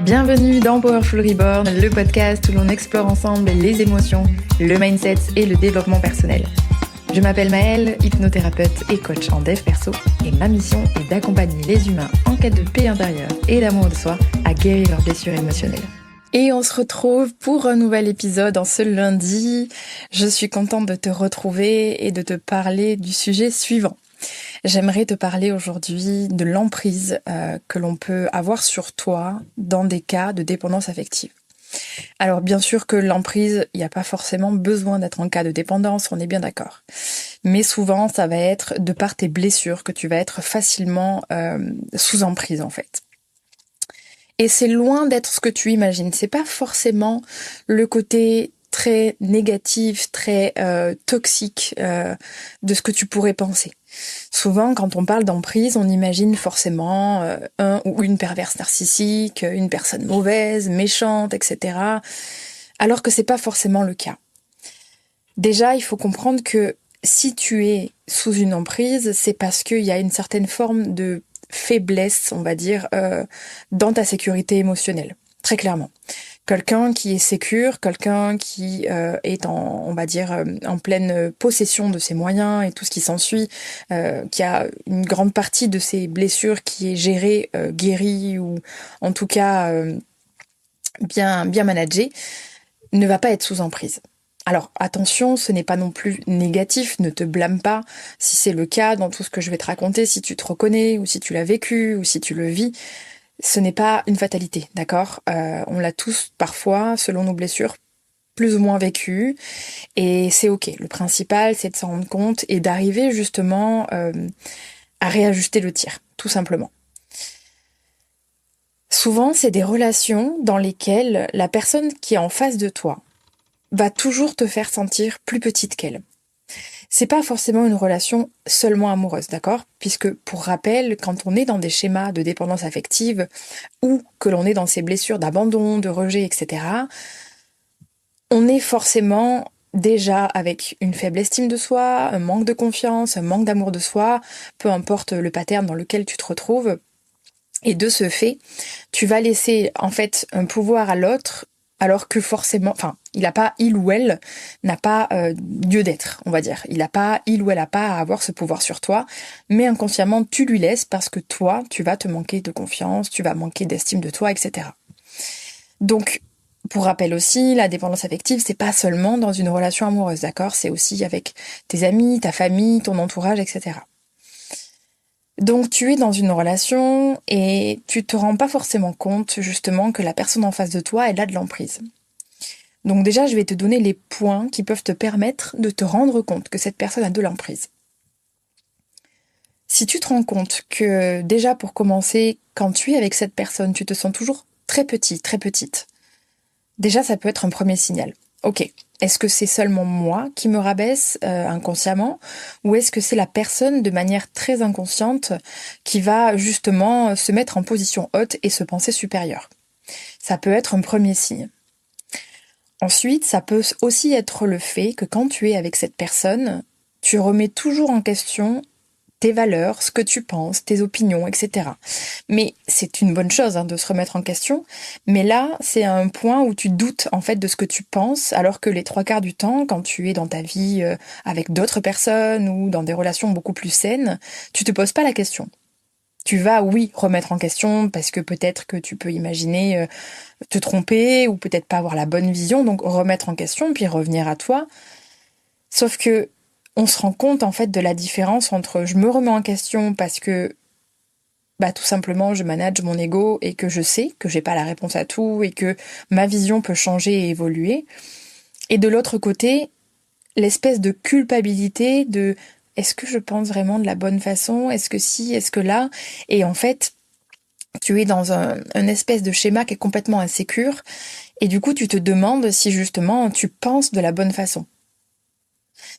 Bienvenue dans Powerful Reborn, le podcast où l'on explore ensemble les émotions, le mindset et le développement personnel. Je m'appelle Maëlle, hypnothérapeute et coach en dev perso, et ma mission est d'accompagner les humains en quête de paix intérieure et d'amour de soi à guérir leurs blessures émotionnelles. Et on se retrouve pour un nouvel épisode en ce lundi. Je suis contente de te retrouver et de te parler du sujet suivant. J'aimerais te parler aujourd'hui de l'emprise que l'on peut avoir sur toi dans des cas de dépendance affective. Alors bien sûr que l'emprise, il n'y a pas forcément besoin d'être en cas de dépendance, on est bien d'accord. Mais souvent, ça va être de par tes blessures que tu vas être facilement sous emprise en fait. Et c'est loin d'être ce que tu imagines. C'est pas forcément le côté très négatif, très toxique de ce que tu pourrais penser. Souvent, quand on parle d'emprise, on imagine forcément un ou une perverse narcissique, une personne mauvaise, méchante, etc. Alors que c'est pas forcément le cas. Déjà, il faut comprendre que si tu es sous une emprise, c'est parce qu'il y a une certaine forme de faiblesse, on va dire, dans ta sécurité émotionnelle, très clairement. Quelqu'un qui est sécure, quelqu'un qui est on va dire, en pleine possession de ses moyens et tout ce qui s'ensuit, qui a une grande partie de ses blessures qui est gérée, guérie ou en tout cas bien managée, ne va pas être sous emprise. Alors attention, ce n'est pas non plus négatif, ne te blâme pas si c'est le cas dans tout ce que je vais te raconter, si tu te reconnais ou si tu l'as vécu ou si tu le vis. Ce n'est pas une fatalité, d'accord ? On l'a tous parfois, selon nos blessures, plus ou moins vécues, et c'est ok. Le principal, c'est de s'en rendre compte et d'arriver justement à réajuster le tir, tout simplement. Souvent, c'est des relations dans lesquelles la personne qui est en face de toi va toujours te faire sentir plus petite qu'elle. C'est pas forcément une relation seulement amoureuse, d'accord ? Puisque, pour rappel, quand on est dans des schémas de dépendance affective ou que l'on est dans ces blessures d'abandon, de rejet, etc., on est forcément déjà avec une faible estime de soi, un manque de confiance, un manque d'amour de soi, peu importe le pattern dans lequel tu te retrouves. Et de ce fait, tu vas laisser en fait un pouvoir à l'autre alors que forcément, il ou elle n'a pas lieu d'être, on va dire. Il ou elle n'a pas à avoir ce pouvoir sur toi, mais inconsciemment, tu lui laisses parce que toi, tu vas te manquer de confiance, tu vas manquer d'estime de toi, etc. Donc, pour rappel aussi, la dépendance affective, c'est pas seulement dans une relation amoureuse, d'accord ? C'est aussi avec tes amis, ta famille, ton entourage, etc. Donc tu es dans une relation et tu te rends pas forcément compte justement que la personne en face de toi, elle a de l'emprise. Donc déjà, je vais te donner les points qui peuvent te permettre de te rendre compte que cette personne a de l'emprise. Si tu te rends compte que déjà pour commencer, quand tu es avec cette personne, tu te sens toujours très petit, très petite, déjà ça peut être un premier signal. Ok, est-ce que c'est seulement moi qui me rabaisse inconsciemment ou est-ce que c'est la personne de manière très inconsciente qui va justement se mettre en position haute et se penser supérieure ? Ça peut être un premier signe. Ensuite, ça peut aussi être le fait que quand tu es avec cette personne, tu remets toujours en question tes valeurs, ce que tu penses, tes opinions, etc. Mais c'est une bonne chose de se remettre en question. Mais là, c'est un point où tu doutes en fait de ce que tu penses, alors que les 3/4 du temps, quand tu es dans ta vie avec d'autres personnes ou dans des relations beaucoup plus saines, tu te poses pas la question. Tu vas, oui, remettre en question parce que peut-être que tu peux imaginer te tromper ou peut-être pas avoir la bonne vision, donc remettre en question puis revenir à toi. Sauf que on se rend compte en fait de la différence entre je me remets en question parce que tout simplement je manage mon ego et que je sais que j'ai pas la réponse à tout et que ma vision peut changer et évoluer. Et de l'autre côté, l'espèce de culpabilité de est-ce que je pense vraiment de la bonne façon ? Est-ce que si ? Est-ce que là ? Et en fait, tu es dans un espèce de schéma qui est complètement insécure et du coup tu te demandes si justement tu penses de la bonne façon.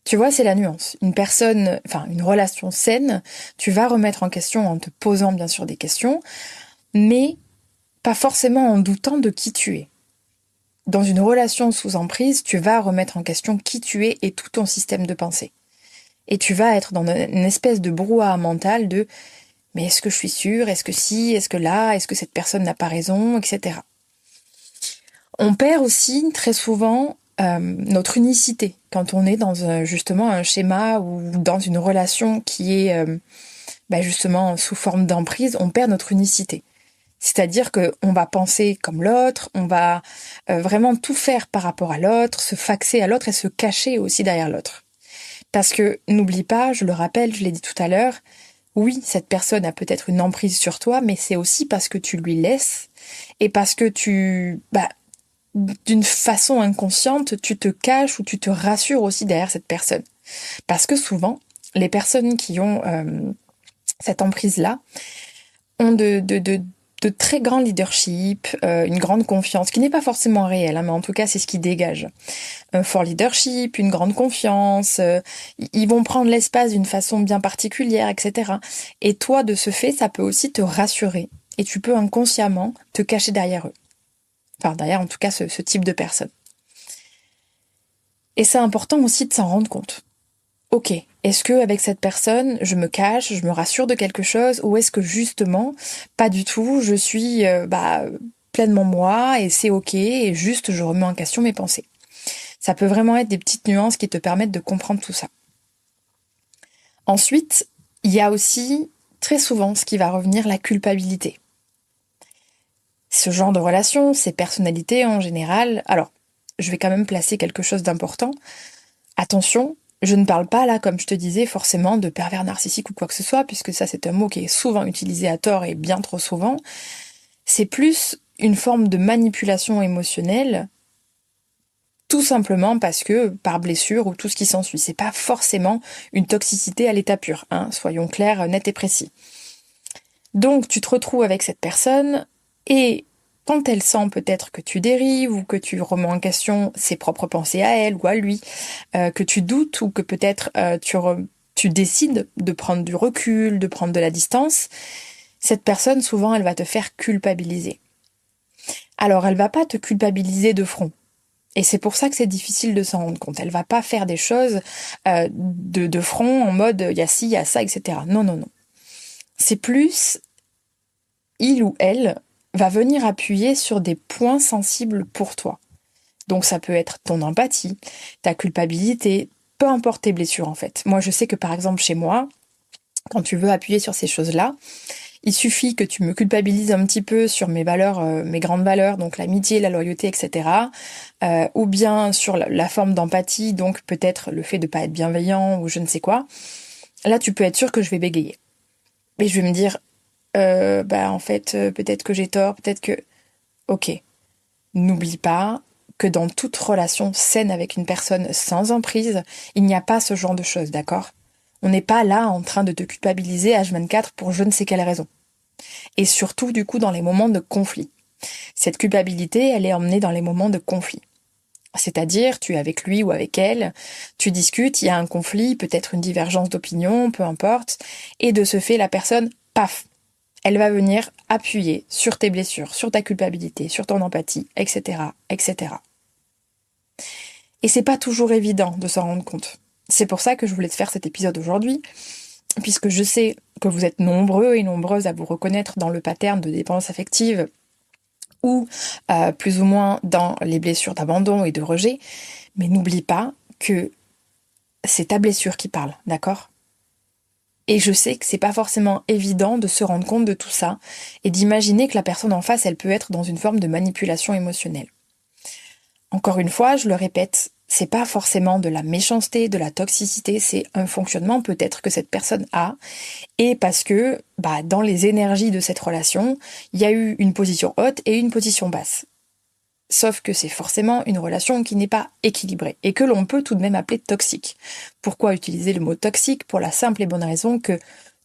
Tu vois, c'est la nuance. Une relation saine, tu vas remettre en question en te posant bien sûr des questions, mais pas forcément en doutant de qui tu es. Dans une relation sous emprise, tu vas remettre en question qui tu es et tout ton système de pensée. Et tu vas être dans une espèce de brouhaha mental de « mais est-ce que je suis sûre ? Est-ce que si ? Est-ce que là ? Est-ce que cette personne n'a pas raison ? etc. » On perd aussi très souvent notre unicité quand on est dans justement un schéma ou dans une relation qui est justement sous forme d'emprise, on perd notre unicité. C'est-à-dire qu'on va penser comme l'autre, on va vraiment tout faire par rapport à l'autre, se faxer à l'autre et se cacher aussi derrière l'autre. Parce que n'oublie pas, je le rappelle, je l'ai dit tout à l'heure, oui, cette personne a peut-être une emprise sur toi, mais c'est aussi parce que tu lui laisses et parce que d'une façon inconsciente, tu te caches ou tu te rassures aussi derrière cette personne. Parce que souvent, les personnes qui ont cette emprise-là ont de très grands leadership, une grande confiance, qui n'est pas forcément réelle, mais en tout cas c'est ce qui dégage. Un fort leadership, une grande confiance, ils vont prendre l'espace d'une façon bien particulière, etc. Et toi, de ce fait, ça peut aussi te rassurer. Et tu peux inconsciemment te cacher derrière eux. Enfin, derrière en tout cas ce type de personne. Et c'est important aussi de s'en rendre compte. Ok, est-ce que avec cette personne, je me cache, je me rassure de quelque chose, ou est-ce que justement, pas du tout, je suis pleinement moi et c'est ok, et juste je remets en question mes pensées. Ça peut vraiment être des petites nuances qui te permettent de comprendre tout ça. Ensuite, il y a aussi très souvent ce qui va revenir, la culpabilité. Ce genre de relation, ces personnalités en général, alors je vais quand même placer quelque chose d'important. Attention, je ne parle pas là, comme je te disais, forcément de pervers narcissique ou quoi que ce soit, puisque ça c'est un mot qui est souvent utilisé à tort et bien trop souvent. C'est plus une forme de manipulation émotionnelle, tout simplement parce que par blessure ou tout ce qui s'ensuit. C'est pas forcément une toxicité à l'état pur, hein, soyons clairs, nets et précis. Donc tu te retrouves avec cette personne et quand elle sent peut-être que tu dérives ou que tu remets en question ses propres pensées à elle ou à lui, que tu doutes ou que peut-être tu décides de prendre du recul, de prendre de la distance, cette personne souvent elle va te faire culpabiliser. Alors elle va pas te culpabiliser de front. Et c'est pour ça que c'est difficile de s'en rendre compte. Elle va pas faire des choses de front en mode il y a ci, il y a ça, etc. Non, non, non. C'est plus il ou elle va venir appuyer sur des points sensibles pour toi. Donc ça peut être ton empathie, ta culpabilité, peu importe tes blessures en fait. Moi je sais que par exemple chez moi, quand tu veux appuyer sur ces choses-là, il suffit que tu me culpabilises un petit peu sur mes valeurs, mes grandes valeurs, donc l'amitié, la loyauté, etc. Ou bien sur la forme d'empathie, donc peut-être le fait de pas être bienveillant ou je ne sais quoi. Là tu peux être sûr que je vais bégayer. Et je vais me dire, en fait, peut-être que j'ai tort, peut-être que... Ok, n'oublie pas que dans toute relation saine avec une personne sans emprise, il n'y a pas ce genre de choses, d'accord? On n'est pas là en train de te culpabiliser H24 pour je ne sais quelle raison. Et surtout, du coup, dans les moments de conflit. Cette culpabilité, elle est emmenée dans les moments de conflit. C'est-à-dire, tu es avec lui ou avec elle, tu discutes, il y a un conflit, peut-être une divergence d'opinion, peu importe, et de ce fait, la personne, paf, elle va venir appuyer sur tes blessures, sur ta culpabilité, sur ton empathie, etc., etc. Et c'est pas toujours évident de s'en rendre compte. C'est pour ça que je voulais te faire cet épisode aujourd'hui, puisque je sais que vous êtes nombreux et nombreuses à vous reconnaître dans le pattern de dépendance affective ou plus ou moins dans les blessures d'abandon et de rejet, mais n'oublie pas que c'est ta blessure qui parle, d'accord ? Et je sais que c'est pas forcément évident de se rendre compte de tout ça et d'imaginer que la personne en face, elle peut être dans une forme de manipulation émotionnelle. Encore une fois, je le répète, c'est pas forcément de la méchanceté, de la toxicité, c'est un fonctionnement peut-être que cette personne a, et parce que dans les énergies de cette relation, il y a eu une position haute et une position basse. Sauf que c'est forcément une relation qui n'est pas équilibrée et que l'on peut tout de même appeler toxique. Pourquoi utiliser le mot toxique? Pour la simple et bonne raison que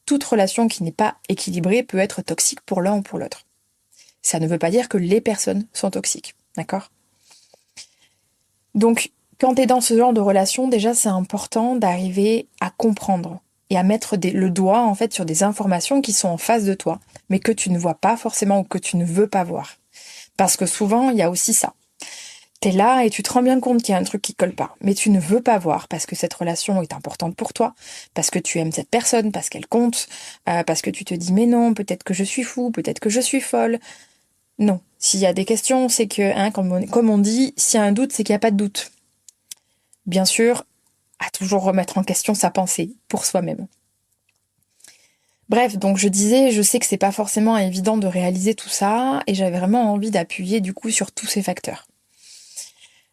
toute relation qui n'est pas équilibrée peut être toxique pour l'un ou pour l'autre. Ça ne veut pas dire que les personnes sont toxiques, d'accord? Donc, quand tu es dans ce genre de relation, déjà c'est important d'arriver à comprendre et à mettre le doigt en fait sur des informations qui sont en face de toi, mais que tu ne vois pas forcément ou que tu ne veux pas voir. Parce que souvent, il y a aussi ça. T'es là et tu te rends bien compte qu'il y a un truc qui colle pas, mais tu ne veux pas voir parce que cette relation est importante pour toi, parce que tu aimes cette personne, parce qu'elle compte, parce que tu te dis mais non, peut-être que je suis fou, peut-être que je suis folle. Non, S'il y a des questions, c'est que, comme on dit, s'il y a un doute, c'est qu'il n'y a pas de doute. Bien sûr, à toujours remettre en question sa pensée pour soi-même. Bref, donc je disais, je sais que c'est pas forcément évident de réaliser tout ça, et j'avais vraiment envie d'appuyer du coup sur tous ces facteurs.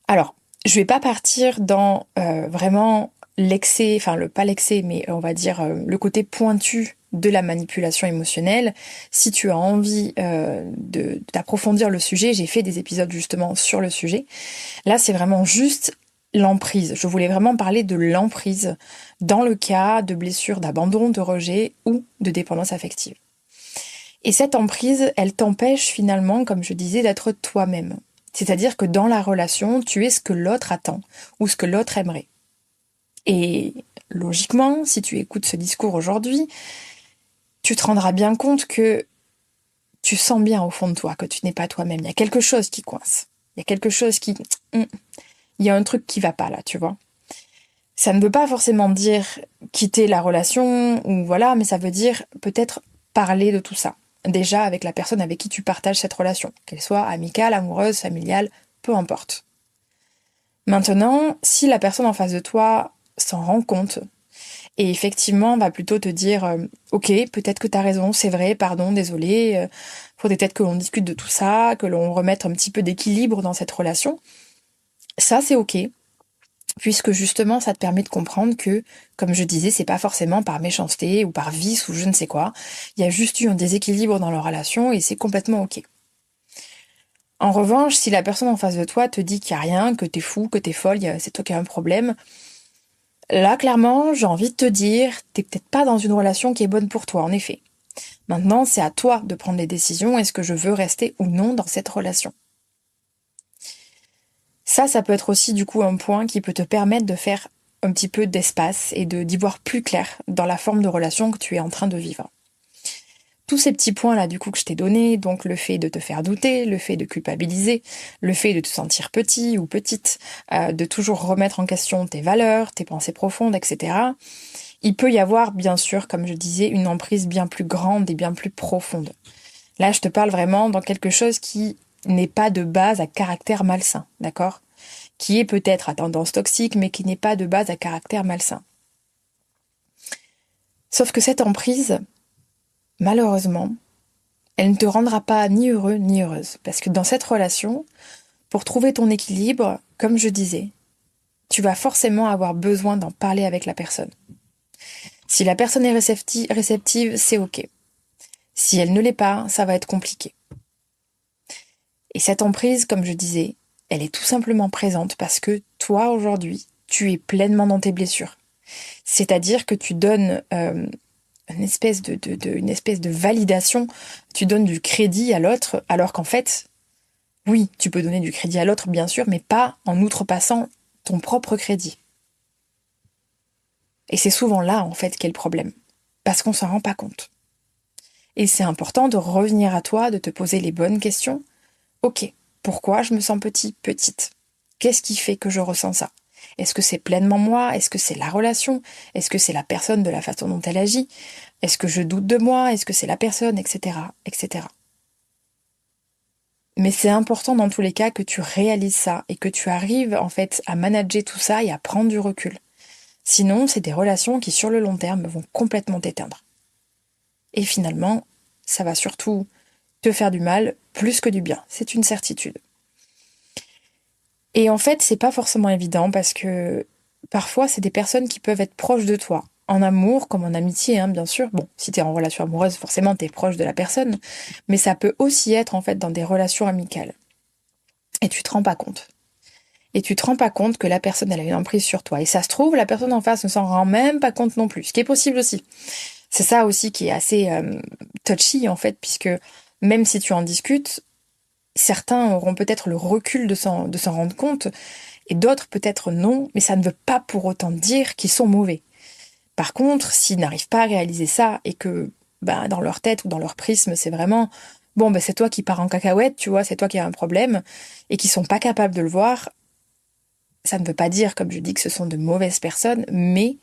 Alors, je vais pas partir dans vraiment l'excès, pas l'excès, mais on va dire le côté pointu de la manipulation émotionnelle. Si tu as envie d'approfondir le sujet, j'ai fait des épisodes justement sur le sujet. Là, c'est vraiment juste l'emprise. Je voulais vraiment parler de l'emprise dans le cas de blessures d'abandon, de rejet ou de dépendance affective. Et cette emprise, elle t'empêche finalement, comme je disais, d'être toi-même. C'est-à-dire que dans la relation, tu es ce que l'autre attend ou ce que l'autre aimerait. Et logiquement, si tu écoutes ce discours aujourd'hui, tu te rendras bien compte que tu sens bien au fond de toi que tu n'es pas toi-même. Il y a quelque chose qui coince. Il y a quelque chose qui... Il y a un truc qui va pas là, tu vois. Ça ne veut pas forcément dire quitter la relation ou voilà, mais ça veut dire peut-être parler de tout ça. Déjà avec la personne avec qui tu partages cette relation, qu'elle soit amicale, amoureuse, familiale, peu importe. Maintenant, si la personne en face de toi s'en rend compte et effectivement va plutôt te dire ok, peut-être que t'as raison, c'est vrai, pardon, désolé, faudrait peut-être que l'on discute de tout ça, que l'on remette un petit peu d'équilibre dans cette relation. Ça, c'est ok, puisque justement, ça te permet de comprendre que, comme je disais, c'est pas forcément par méchanceté ou par vice ou je ne sais quoi. Il y a juste eu un déséquilibre dans leur relation et c'est complètement ok. En revanche, si la personne en face de toi te dit qu'il n'y a rien, que t'es fou, que t'es folle, c'est toi qui as un problème, là, clairement, j'ai envie de te dire, t'es peut-être pas dans une relation qui est bonne pour toi, en effet. Maintenant, c'est à toi de prendre les décisions. Est-ce que je veux rester ou non dans cette relation ? Ça peut être aussi du coup un point qui peut te permettre de faire un petit peu d'espace et d'y voir plus clair dans la forme de relation que tu es en train de vivre. Tous ces petits points-là du coup que je t'ai donnés, donc le fait de te faire douter, le fait de culpabiliser, le fait de te sentir petit ou petite, de toujours remettre en question tes valeurs, tes pensées profondes, etc. Il peut y avoir bien sûr, comme je disais, une emprise bien plus grande et bien plus profonde. Là, je te parle vraiment dans quelque chose qui n'est pas de base à caractère malsain, d'accord ? Qui est peut-être à tendance toxique, mais qui n'est pas de base à caractère malsain. Sauf que cette emprise, malheureusement, elle ne te rendra pas ni heureux ni heureuse. Parce que dans cette relation, pour trouver ton équilibre, comme je disais, tu vas forcément avoir besoin d'en parler avec la personne. Si la personne est réceptive, c'est ok. Si elle ne l'est pas, ça va être compliqué. Et cette emprise, comme je disais, elle est tout simplement présente parce que toi, aujourd'hui, tu es pleinement dans tes blessures. C'est-à-dire que tu donnes une espèce de validation, tu donnes du crédit à l'autre, alors qu'en fait, oui, tu peux donner du crédit à l'autre, bien sûr, mais pas en outrepassant ton propre crédit. Et c'est souvent là, en fait, qu'est le problème. Parce qu'on s'en rend pas compte. Et c'est important de revenir à toi, de te poser les bonnes questions. Ok, pourquoi je me sens petite ? Qu'est-ce qui fait que je ressens ça ? Est-ce que c'est pleinement moi ? Est-ce que c'est la relation ? Est-ce que c'est la personne de la façon dont elle agit ? Est-ce que je doute de moi ? Est-ce que c'est la personne ? Etc. etc. Mais c'est important dans tous les cas que tu réalises ça et que tu arrives en fait à manager tout ça et à prendre du recul. Sinon, c'est des relations qui sur le long terme vont complètement t'éteindre. Et finalement, ça va surtout te faire du mal plus que du bien. C'est une certitude. Et en fait, c'est pas forcément évident parce que parfois, c'est des personnes qui peuvent être proches de toi. En amour comme en amitié, bien sûr. Bon, si t'es en relation amoureuse, forcément, t'es proche de la personne. Mais ça peut aussi être, en fait, dans des relations amicales. Et tu te rends pas compte. Et tu te rends pas compte que la personne, elle a une emprise sur toi. Et ça se trouve, la personne en face ne s'en rend même pas compte non plus. Ce qui est possible aussi. C'est ça aussi qui est assez touchy, en fait, puisque même si tu en discutes, certains auront peut-être le recul de s'en rendre compte, et d'autres peut-être non, mais ça ne veut pas pour autant dire qu'ils sont mauvais. Par contre, s'ils n'arrivent pas à réaliser ça, et que dans leur tête ou dans leur prisme, c'est vraiment c'est toi qui pars en cacahuète, tu vois, c'est toi qui as un problème, et qu'ils sont pas capables de le voir, ça ne veut pas dire, comme je dis, que ce sont de mauvaises personnes, mais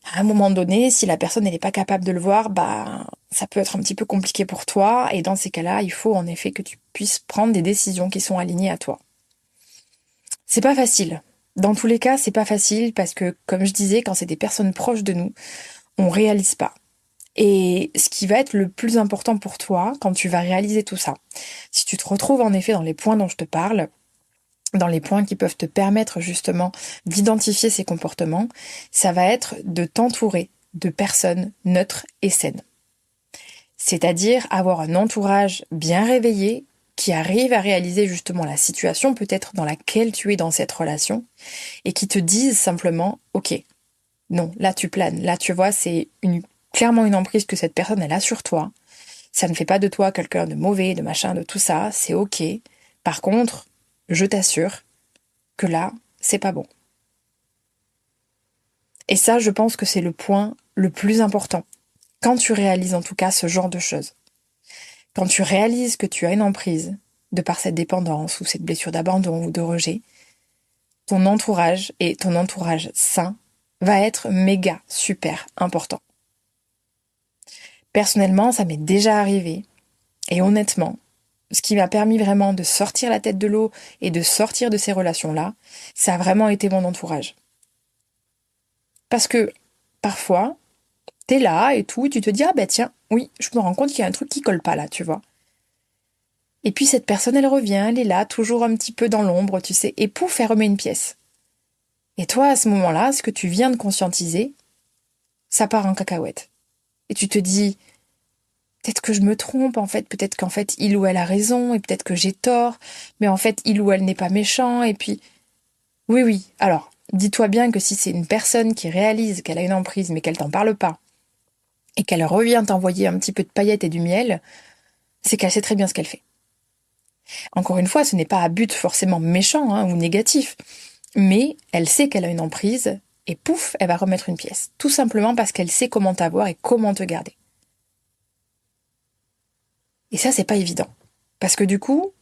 À un moment donné, si la personne n'est pas capable de le voir, ça peut être un petit peu compliqué pour toi. Et dans ces cas-là, il faut en effet que tu puisses prendre des décisions qui sont alignées à toi. C'est pas facile. Dans tous les cas, c'est pas facile parce que, comme je disais, quand c'est des personnes proches de nous, on réalise pas. Et ce qui va être le plus important pour toi quand tu vas réaliser tout ça, si tu te retrouves en effet dans les points dont je te parle, dans les points qui peuvent te permettre justement d'identifier ces comportements, ça va être de t'entourer de personnes neutres et saines. C'est-à-dire avoir un entourage bien réveillé qui arrive à réaliser justement la situation peut-être dans laquelle tu es dans cette relation et qui te disent simplement « Ok, non, là tu planes, là tu vois, clairement une emprise que cette personne elle a sur toi. Ça ne fait pas de toi quelqu'un de mauvais, de machin, de tout ça, c'est ok. Par contre, je t'assure que là, c'est pas bon. » Et ça, je pense que c'est le point le plus important. Quand tu réalises en tout cas ce genre de choses. Quand tu réalises que tu as une emprise, de par cette dépendance ou cette blessure d'abandon ou de rejet, ton entourage et ton entourage sain va être méga super important. Personnellement, ça m'est déjà arrivé. Et honnêtement, ce qui m'a permis vraiment de sortir la tête de l'eau et de sortir de ces relations-là, ça a vraiment été mon entourage. Parce que parfois, t'es là et tout, et tu te dis, ah ben tiens, oui, je me rends compte qu'il y a un truc qui colle pas là, tu vois. Et puis cette personne, elle revient, elle est là, toujours un petit peu dans l'ombre, tu sais, et pouf, elle remet une pièce. Et toi, à ce moment-là, ce que tu viens de conscientiser, ça part en cacahuète. Et tu te dis, peut-être que je me trompe, en fait, peut-être qu'en fait, il ou elle a raison, et peut-être que j'ai tort, mais en fait, il ou elle n'est pas méchant, et puis... Oui, alors, dis-toi bien que si c'est une personne qui réalise qu'elle a une emprise, mais qu'elle t'en parle pas, et qu'elle revient t'envoyer un petit peu de paillettes et du miel, c'est qu'elle sait très bien ce qu'elle fait. Encore une fois, ce n'est pas à but forcément méchant ou négatif, mais elle sait qu'elle a une emprise, et pouf, elle va remettre une pièce. Tout simplement parce qu'elle sait comment t'avoir et comment te garder. Et ça, c'est pas évident. Parce que du coup,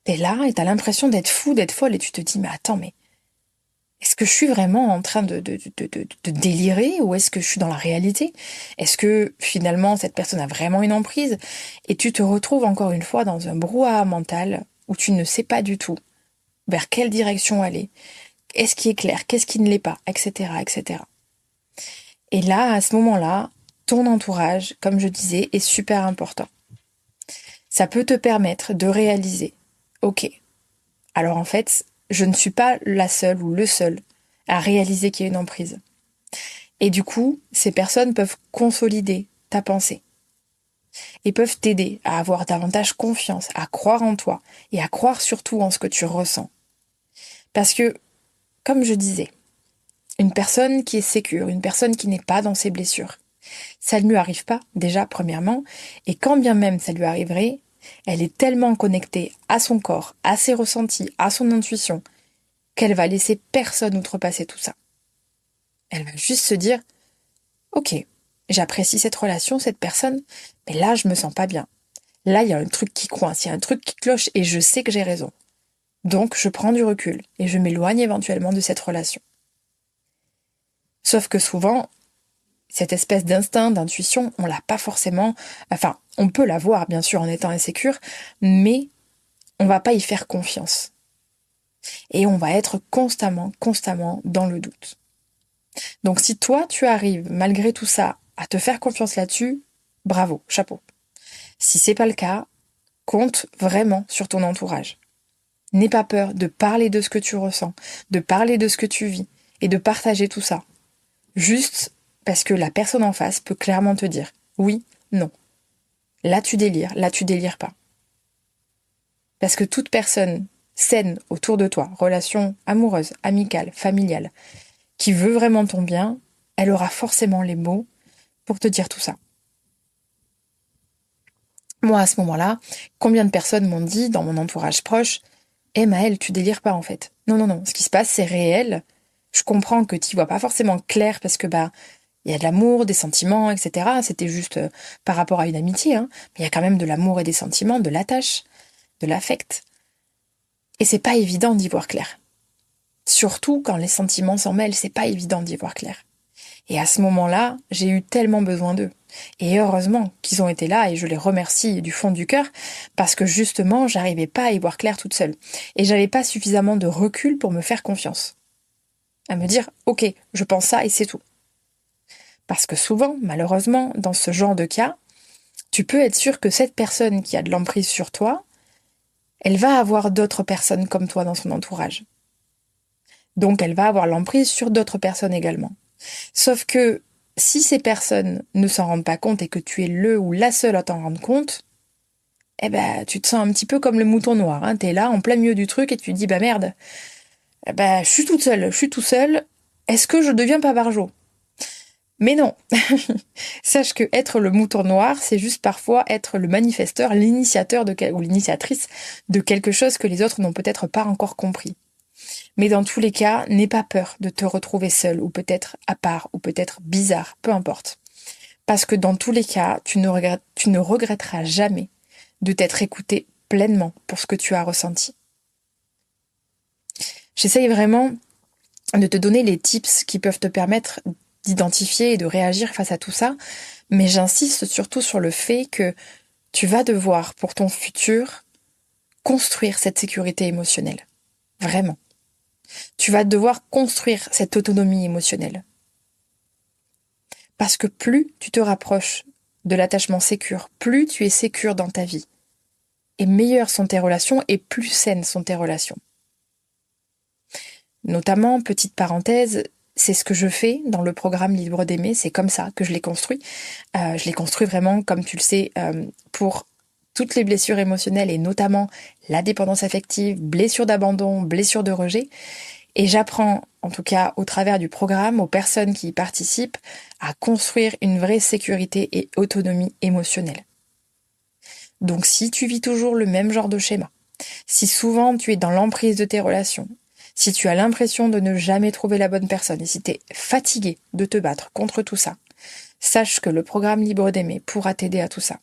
t'es là et t'as l'impression d'être fou, d'être folle, et tu te dis, mais attends, mais est-ce que je suis vraiment en train de délirer ou est-ce que je suis dans la réalité? Est-ce que finalement cette personne a vraiment une emprise? Et tu te retrouves encore une fois dans un brouhaha mental où tu ne sais pas du tout vers quelle direction aller, est-ce qui est clair, qu'est-ce qui ne l'est pas, etc., etc. Et là, à ce moment-là, ton entourage, comme je disais, est super important. Ça peut te permettre de réaliser, ok, alors en fait, je ne suis pas la seule ou le seul à réaliser qu'il y a une emprise. Et du coup, ces personnes peuvent consolider ta pensée et peuvent t'aider à avoir davantage confiance, à croire en toi et à croire surtout en ce que tu ressens. Parce que, comme je disais, une personne qui est sécure, une personne qui n'est pas dans ses blessures, ça ne lui arrive pas, déjà, premièrement, et quand bien même ça lui arriverait, elle est tellement connectée à son corps, à ses ressentis, à son intuition, qu'elle va laisser personne outrepasser tout ça. Elle va juste se dire, ok, j'apprécie cette relation, cette personne, mais là, je me sens pas bien. Là, il y a un truc qui coince, il y a un truc qui cloche et je sais que j'ai raison. Donc, je prends du recul et je m'éloigne éventuellement de cette relation. Sauf que souvent, cette espèce d'instinct, d'intuition, on l'a pas forcément, enfin, on peut l'avoir bien sûr en étant insécure, mais on va pas y faire confiance. Et on va être constamment dans le doute. Donc si toi, tu arrives, malgré tout ça, à te faire confiance là-dessus, bravo, chapeau. Si c'est pas le cas, compte vraiment sur ton entourage. N'aie pas peur de parler de ce que tu ressens, de parler de ce que tu vis et de partager tout ça. Juste parce que la personne en face peut clairement te dire oui, non. Là tu délires pas. Parce que toute personne saine autour de toi, relation amoureuse, amicale, familiale, qui veut vraiment ton bien, elle aura forcément les mots pour te dire tout ça. Moi, à ce moment-là, combien de personnes m'ont dit dans mon entourage proche, Maëlle, tu délires pas en fait. Non, ce qui se passe, c'est réel. Je comprends que tu vois pas forcément clair parce que il y a de l'amour, des sentiments, etc. C'était juste par rapport à une amitié, mais il y a quand même de l'amour et des sentiments, de l'attache, de l'affect. Et c'est pas évident d'y voir clair. Surtout quand les sentiments s'en mêlent, c'est pas évident d'y voir clair. Et à ce moment-là, j'ai eu tellement besoin d'eux. Et heureusement qu'ils ont été là et je les remercie du fond du cœur parce que justement, j'arrivais pas à y voir clair toute seule. Et j'avais pas suffisamment de recul pour me faire confiance. À me dire, ok, je pense ça et c'est tout. Parce que souvent, malheureusement, dans ce genre de cas, tu peux être sûr que cette personne qui a de l'emprise sur toi, elle va avoir d'autres personnes comme toi dans son entourage. Donc elle va avoir l'emprise sur d'autres personnes également. Sauf que si ces personnes ne s'en rendent pas compte et que tu es le ou la seule à t'en rendre compte, eh ben tu te sens un petit peu comme le mouton noir. Hein. T'es là en plein milieu du truc et tu te dis bah merde, je suis toute seule, je suis tout seul. Est-ce que je deviens pas barjot? Mais non. Sache que être le mouton noir, c'est juste parfois être le manifesteur, l'initiateur ou l'initiatrice de quelque chose que les autres n'ont peut-être pas encore compris. Mais dans tous les cas, n'aie pas peur de te retrouver seul ou peut-être à part ou peut-être bizarre, peu importe. Parce que dans tous les cas, tu ne regretteras jamais de t'être écouté pleinement pour ce que tu as ressenti. J'essaye vraiment de te donner les tips qui peuvent te permettre d'identifier et de réagir face à tout ça, mais j'insiste surtout sur le fait que tu vas devoir, pour ton futur, construire cette sécurité émotionnelle. Vraiment. Tu vas devoir construire cette autonomie émotionnelle. Parce que plus tu te rapproches de l'attachement sécure, plus tu es sécure dans ta vie. Et meilleures sont tes relations et plus saines sont tes relations. Notamment, petite parenthèse, c'est ce que je fais dans le programme Libre d'aimer, c'est comme ça que je l'ai construit. Je l'ai construit vraiment, comme tu le sais, pour toutes les blessures émotionnelles et notamment la dépendance affective, blessure d'abandon, blessure de rejet. Et j'apprends, en tout cas au travers du programme, aux personnes qui y participent, à construire une vraie sécurité et autonomie émotionnelle. Donc si tu vis toujours le même genre de schéma, si souvent tu es dans l'emprise de tes relations, si tu as l'impression de ne jamais trouver la bonne personne et si tu es fatigué de te battre contre tout ça, sache que le programme Libre d'aimer pourra t'aider à tout ça.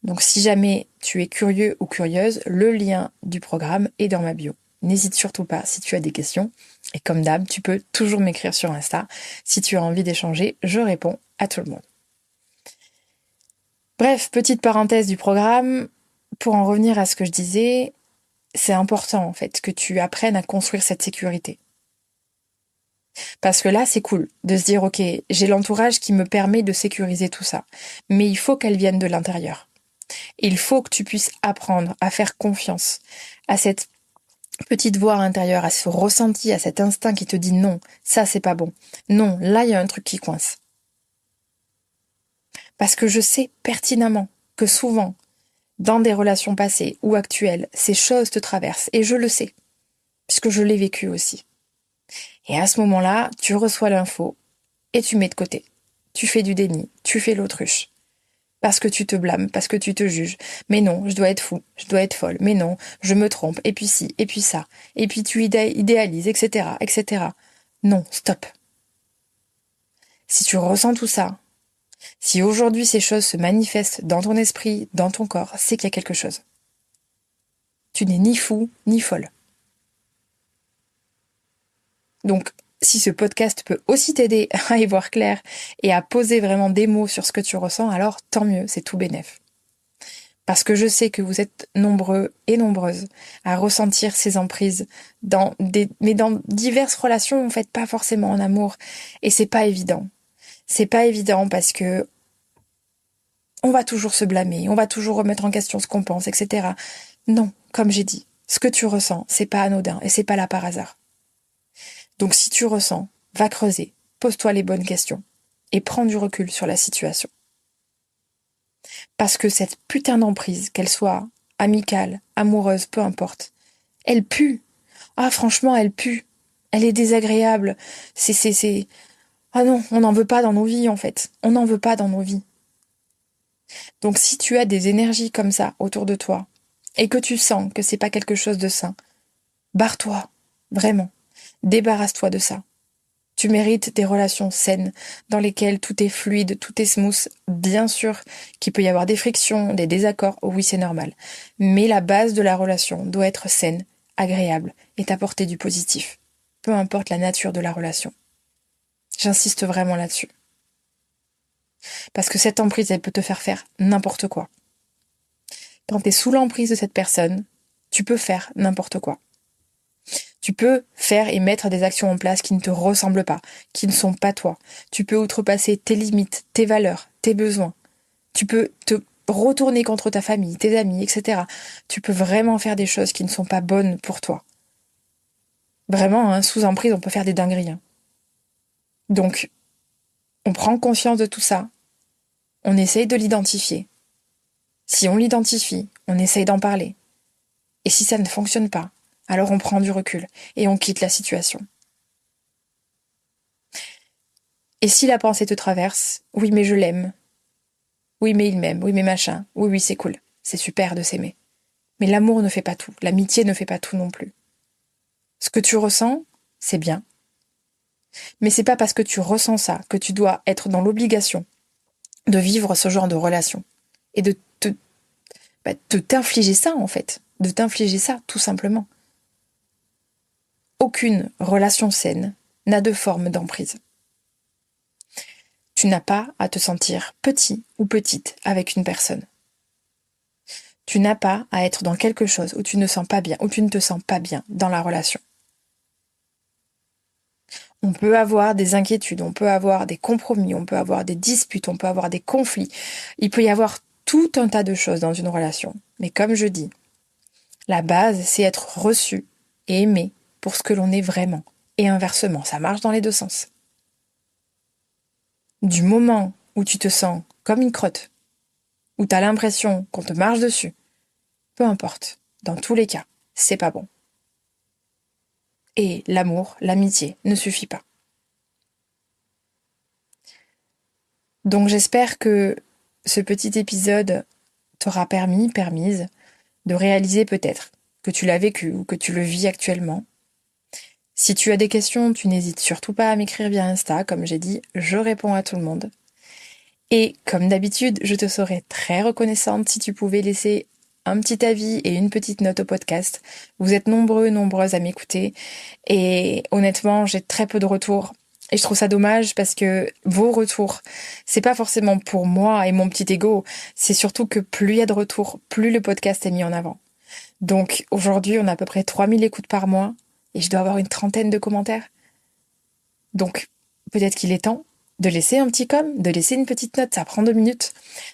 Donc si jamais tu es curieux ou curieuse, le lien du programme est dans ma bio. N'hésite surtout pas si tu as des questions. Et comme d'hab, tu peux toujours m'écrire sur Insta. Si tu as envie d'échanger, je réponds à tout le monde. Bref, petite parenthèse du programme. Pour en revenir à ce que je disais, c'est important en fait que tu apprennes à construire cette sécurité. Parce que là, c'est cool de se dire, ok, j'ai l'entourage qui me permet de sécuriser tout ça. Mais il faut qu'elle vienne de l'intérieur. Il faut que tu puisses apprendre à faire confiance à cette petite voix intérieure, à ce ressenti, à cet instinct qui te dit non, ça c'est pas bon. Non, là il y a un truc qui coince. Parce que je sais pertinemment que souvent, dans des relations passées ou actuelles, ces choses te traversent. Et je le sais, puisque je l'ai vécu aussi. Et à ce moment-là, tu reçois l'info et tu mets de côté. Tu fais du déni, tu fais l'autruche. Parce que tu te blâmes, parce que tu te juges. Mais non, je dois être fou, je dois être folle. Mais non, je me trompe, et puis ci, et puis ça. Et puis tu idéalises, etc., etc. Non, stop. Si tu ressens tout ça, si aujourd'hui ces choses se manifestent dans ton esprit, dans ton corps, c'est qu'il y a quelque chose. Tu n'es ni fou, ni folle. Donc, si ce podcast peut aussi t'aider à y voir clair et à poser vraiment des mots sur ce que tu ressens, alors tant mieux, c'est tout bénef. Parce que je sais que vous êtes nombreux et nombreuses à ressentir ces emprises mais dans diverses relations, en fait, pas forcément en amour. Et c'est pas évident. C'est pas évident parce que on va toujours se blâmer, on va toujours remettre en question ce qu'on pense, etc. Non, comme j'ai dit, ce que tu ressens, c'est pas anodin et c'est pas là par hasard. Donc si tu ressens, va creuser, pose-toi les bonnes questions et prends du recul sur la situation. Parce que cette putain d'emprise, qu'elle soit amicale, amoureuse, peu importe, elle pue. Ah franchement, elle pue. Elle est désagréable. Ah non, on n'en veut pas dans nos vies en fait. On n'en veut pas dans nos vies. Donc si tu as des énergies comme ça autour de toi et que tu sens que c'est pas quelque chose de sain, barre-toi, vraiment. Débarrasse-toi de ça. Tu mérites des relations saines dans lesquelles tout est fluide, tout est smooth. Bien sûr qu'il peut y avoir des frictions, des désaccords, oui c'est normal. Mais la base de la relation doit être saine, agréable et t'apporter du positif. Peu importe la nature de la relation. J'insiste vraiment là-dessus. Parce que cette emprise, elle peut te faire n'importe quoi. Quand tu es sous l'emprise de cette personne, tu peux faire n'importe quoi. Tu peux faire et mettre des actions en place qui ne te ressemblent pas, qui ne sont pas toi. Tu peux outrepasser tes limites, tes valeurs, tes besoins. Tu peux te retourner contre ta famille, tes amis, etc. Tu peux vraiment faire des choses qui ne sont pas bonnes pour toi. Vraiment, sous emprise, on peut faire des dingueries. Donc, on prend conscience de tout ça. On essaye de l'identifier. Si on l'identifie, on essaye d'en parler. Et si ça ne fonctionne pas, alors on prend du recul et on quitte la situation. Et si la pensée te traverse, oui mais je l'aime, oui mais il m'aime, oui mais machin, oui c'est cool, c'est super de s'aimer. Mais l'amour ne fait pas tout, l'amitié ne fait pas tout non plus. Ce que tu ressens, c'est bien. Mais c'est pas parce que tu ressens ça que tu dois être dans l'obligation de vivre ce genre de relation et de t'infliger ça en fait, de t'infliger ça tout simplement. Aucune relation saine n'a de forme d'emprise. Tu n'as pas à te sentir petit ou petite avec une personne. Tu n'as pas à être dans quelque chose où tu ne sens pas bien, où tu ne te sens pas bien dans la relation. On peut avoir des inquiétudes, on peut avoir des compromis, on peut avoir des disputes, on peut avoir des conflits. Il peut y avoir tout un tas de choses dans une relation. Mais comme je dis, la base, c'est être reçu et aimé pour ce que l'on est vraiment. Et inversement, ça marche dans les deux sens. Du moment où tu te sens comme une crotte, où tu as l'impression qu'on te marche dessus, peu importe, dans tous les cas, c'est pas bon. Et l'amour, l'amitié ne suffit pas. Donc j'espère que ce petit épisode t'aura permise de réaliser peut-être que tu l'as vécu ou que tu le vis actuellement. Si tu as des questions, tu n'hésites surtout pas à m'écrire via Insta, comme j'ai dit, je réponds à tout le monde. Et comme d'habitude, je te serais très reconnaissante si tu pouvais laisser un petit avis et une petite note au podcast. Vous êtes nombreuses à m'écouter et honnêtement, j'ai très peu de retours. Et je trouve ça dommage parce que vos retours, c'est pas forcément pour moi et mon petit ego, c'est surtout que plus il y a de retours, plus le podcast est mis en avant. Donc aujourd'hui, on a à peu près 3000 écoutes par mois et je dois avoir une 30aine de commentaires. Donc peut-être qu'il est temps de laisser un petit de laisser une petite note, ça prend 2 minutes.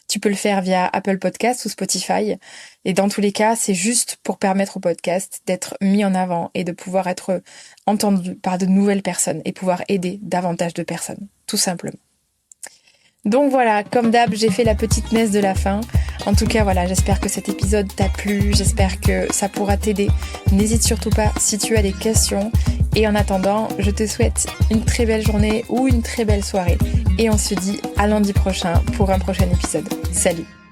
Tu peux le faire via Apple Podcasts ou Spotify. Et dans tous les cas, c'est juste pour permettre au podcast d'être mis en avant et de pouvoir être entendu par de nouvelles personnes et pouvoir aider davantage de personnes, tout simplement. Donc voilà, comme d'hab, j'ai fait la petite messe de la fin. En tout cas, voilà, j'espère que cet épisode t'a plu, j'espère que ça pourra t'aider. N'hésite surtout pas si tu as des questions. Et en attendant, je te souhaite une très belle journée ou une très belle soirée. Et on se dit à lundi prochain pour un prochain épisode. Salut!